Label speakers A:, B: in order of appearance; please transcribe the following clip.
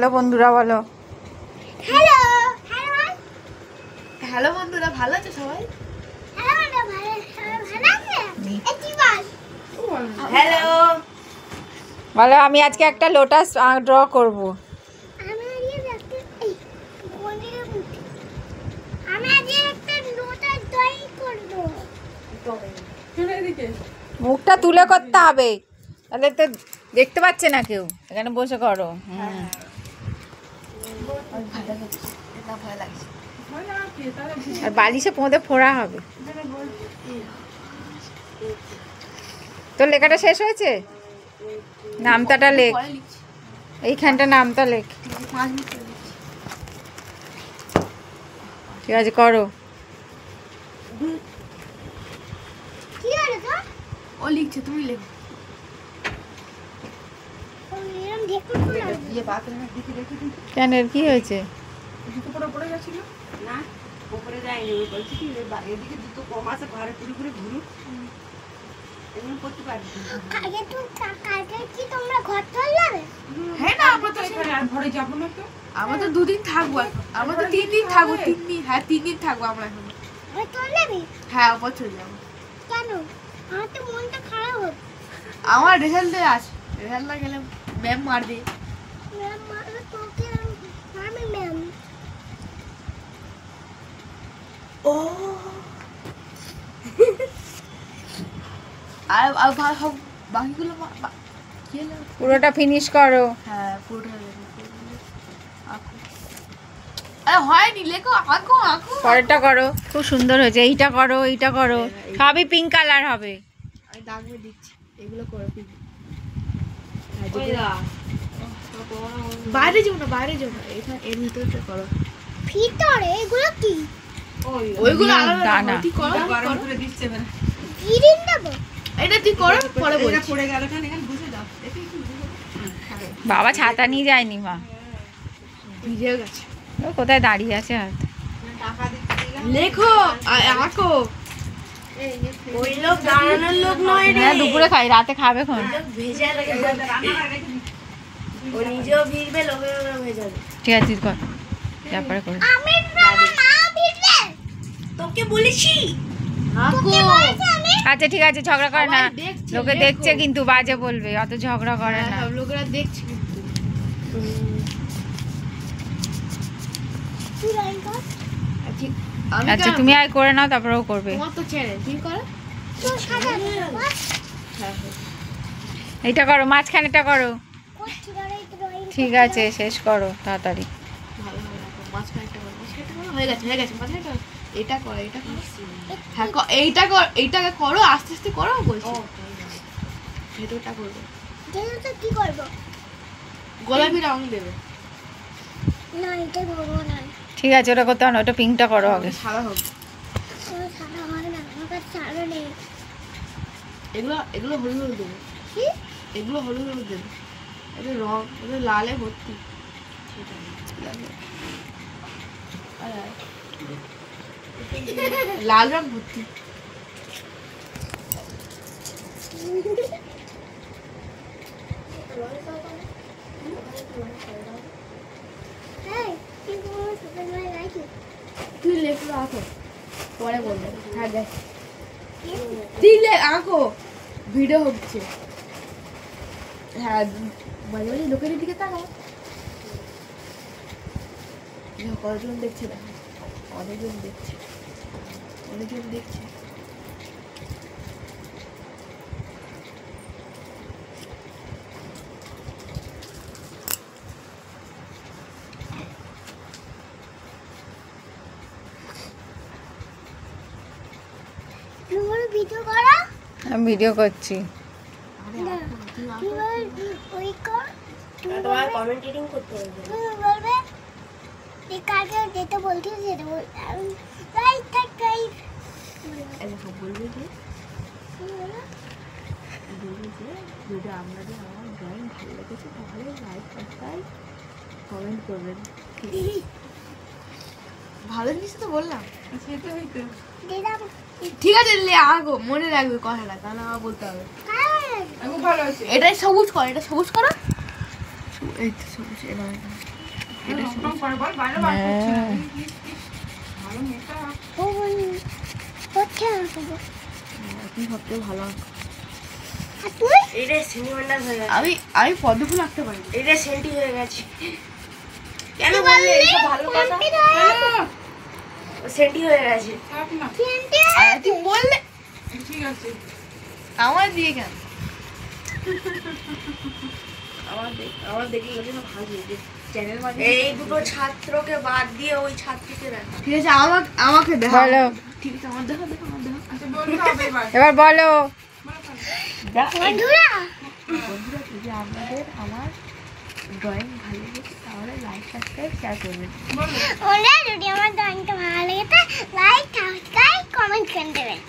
A: Hello বন্ধুরা বলো।
B: Hello hello
C: hello বন্ধুরা, ভালো আছো সবাই?
B: হ্যালো ভালো আছে একটি বল
C: হ্যালো
A: বলো। আমি আজকে একটা লোটাস ড্র করব।
B: আমি আজকে দেখতে এই কোনের মুখে আমি আজকে একটা লোটা ড্রয়িং করব।
A: মুখটা তুলে করতে হবে, তাহলে তো দেখতে পাচ্ছে না কেউ। এখানে বসে করো।
C: ভয় লাগছে।
A: আর বালিশে পোঁদে ফোড়া হবে। তোর লেখাটা শেষ হয়েছে? নামতাটা লেখ,
C: পরে লিখছি,
A: এইখানটা নামতা লেখ।
C: 5 মিনিট পরে লিখছি।
A: ঠিক আছে করো।
B: কি হলো তো
C: ও লিখছে, তুমি লেখো।
B: ও এরকম দেখতে না
C: ইয়ে বাথরুমের দিকে রেখে দিই।
A: কেন, এর কি হয়েছে?
C: জুতো পরে গেছিল না, উপরে যায়নি। ওই বলছি কি এদিকে জুতো কম আছে, ঘরে পুরো ঘুরুক, এমন করতে পারবি।
B: কালকে তো কালকে কি তোমরা ঘর চলবে?
C: হ্যাঁ না, আমরা তো এখানে আর ঘরে যাব না তো। আমরা তো 2 দিন থাকবো এখন। আমরা তো 3 দিন থাকবো, 3 দিন। হ্যাঁ 3 দিন থাকবো আমরা এখন।
B: ঘর চলবে?
C: হ্যাঁ উপর চলে যাবো।
B: কেন আমার তো মনটা খারাপ হচ্ছে।
C: আমার রেজাল্ট আছে, রেজাল্ট না গেলে ম্যাম মারবে।
B: ম্যাম মারবে তোকে, আমি ম্যাম
C: ও আর ভালো বাকিগুলো কি হলো?
A: পুরোটা ফিনিশ করো।
C: হ্যাঁ পুরোটা আঁকো। আরে হয়নি, লেখো, আঁকো আঁকো।
A: পরেরটা করো, খুব সুন্দর হয়েছে। এইটা করো, এইটা করো, সবই পিঙ্ক কালার হবে।
C: আমি দাগ দিয়ে দিচ্ছি, এগুলো করো। বাইরে যাও না, বাইরে যাও না, এখানে এর ভিতরটা করো।
B: ভিতরে এগুলো কি
C: ওইগুলো আলাদা
A: দানা।
C: তুই করো,
D: গরম করে দিচ্ছে এবার।
B: গিরিন দেবো?
C: এটা তুই করো, পরে
D: এটা
C: বলছি।
D: পড়ে গেল, এখানে বুঝে দাও।
A: বাবা ছাতা নিয়ে যায়নি মা,
C: ভিজে গেছে।
A: ও কোথায় দাঁড়িয়ে আছে আর।
D: টাকা দিচ্ছি
C: লেখো, আঁকো।
D: ওই লোক দাঁড়ানোর লোক নয় রে।
A: হ্যাঁ দুপুরে খাই, রাতে খাবে খন।
D: ভেজা লাগে, ও নিজেও ভিজবে, লোকেও ভেজাবে।
A: ঠিক আছে তুই কর, তারপরে করে।
B: আমি দেবো না ভিতরে
D: তোকে বলেছি
C: আঁকো।
B: আমি
A: আচ্ছা ঠিক আছে, ঝগড়া করে না।
C: সবাই দেখছে,
A: লোকে
C: লেখো।
A: দেখছে কিন্তু বাজে বলবে, অত ঝগড়া করে না।
C: সব লোকেরা দেখছে কিন্তু।
B: তুই লাইন কর
C: ঠিক, আমি
A: আচ্ছা
C: কেন?
A: তুমি আয় করে নাও, তারপরে ও করবে।
C: তোমার তো চ্যানেল, তুমি করো।
B: তো সাদা
C: হ্যাঁ হ্যাঁ
A: এইটা করো, মাঝখানেটা করো।
B: করছি ধরে ড্রয়িং
A: ঠিক আছে শেষ করো তাড়াতাড়ি।
C: ভালো ভালো রাখো। মাঝখানেটা করো, মাঝখানেটা করো। হয়ে গেছে, হয়ে গেছে। মাঝখানেটা করো। এটা করো, এটা করো। হ্যাঁ এইটা কর, এইটাকে করো, আস্তে আস্তে করো বলছি। ভেতরটা করবে,
B: দেখো তো কি করবো?
C: গোলাপি রং দেবে।
B: না এটা করবো না,
A: ঠিক আছে, ওটা করতে হবে না, ওটা পিঙ্কটা করো আগে।
C: সাদা হোক।
B: কোনো সাদা হবে না, আমার কাছে সাদা নেই।
C: এগুলো এগুলো হলুদ হলুদ দেবে,
B: কি
C: এগুলো হলুদ হলুদ দেবে। এটা রং, এটা লালে ভর্তি। লাল রং ভর্তি।
B: এই কি করবো? সাদা গায়ে রাখি
C: তুই লেখো, আঁকো, পরে বলবে। হ্যাঁ দেখ, তুই আঁকো, ভিডিও হচ্ছে। হ্যাঁ মাঝে মাঝে লোকের দিকে তাকাও। দেখো কতজন দেখছে, দেখো অনেকজন দেখছে, অনেকজন দেখছে।
B: তুমি ভিডিও করো
A: আমি ভিডিও করছি।
B: না কিভাবে ওই কর তুমি
D: তোমার কমেন্টেটিং করতে হবে।
B: বলবে এই কালকে যেটা বলছিস সেটা বল রাইট থাক রাইট
C: দেখো বলবে যে যদি আপনাদের আমার ড্রয়িং ভালো লেগেছে তাহলে লাইক সাবস্ক্রাইব কমেন্ট করবেন। ভালো জিনিস তো বললাম।
D: সেটাই তো।
B: দিদাম
C: ঠিক আছে, আঁকো, মনে রাখবে কথাটা, তাহলে আমার বলতে হবে।
D: খুব ভালো আছে।
C: এটাই সবুজ করো, এটা সবুজ করো, এই তো সবুজ এবার
A: হ্যাঁ।
B: ও কোথা হবে
C: আপনি সবচেয়ে ভালো
B: আর তুই
D: এটা সেন্টিমেন্টাল হয়ে গেছে
C: আমি পদ্ম ফুল আঁকতে পারি
D: এটা সেন্টি হয়ে গেছে কেন বললে এটা ভালো কথা সেন্টি হয়ে গেছে
C: তুই বললে আমার দিয়ে কেন
D: আমার দেখে গেলে না ভালো লাগে চ্যানেল মানে এই দুটো ছাত্রকে বাদ দিয়ে ওই ছাত্রীকে দেখা
C: ঠিক আছে আমাকে দেখো
A: বলো
C: ঠিক আছে আমার দেখো আমার দেখো
A: এবার বলো
B: বন্ধুরা
C: বন্ধুরা যদি আপনাদের আমার ড্রয়িং ভালো লাগে তাহলে লাইক সাবস্ক্রাইব শেয়ার করবেন
B: ওরা যদি আমার ড্রয়িংটা ভালো লাগে লাইক সাবস্ক্রাইব কমেন্ট করে দেবেন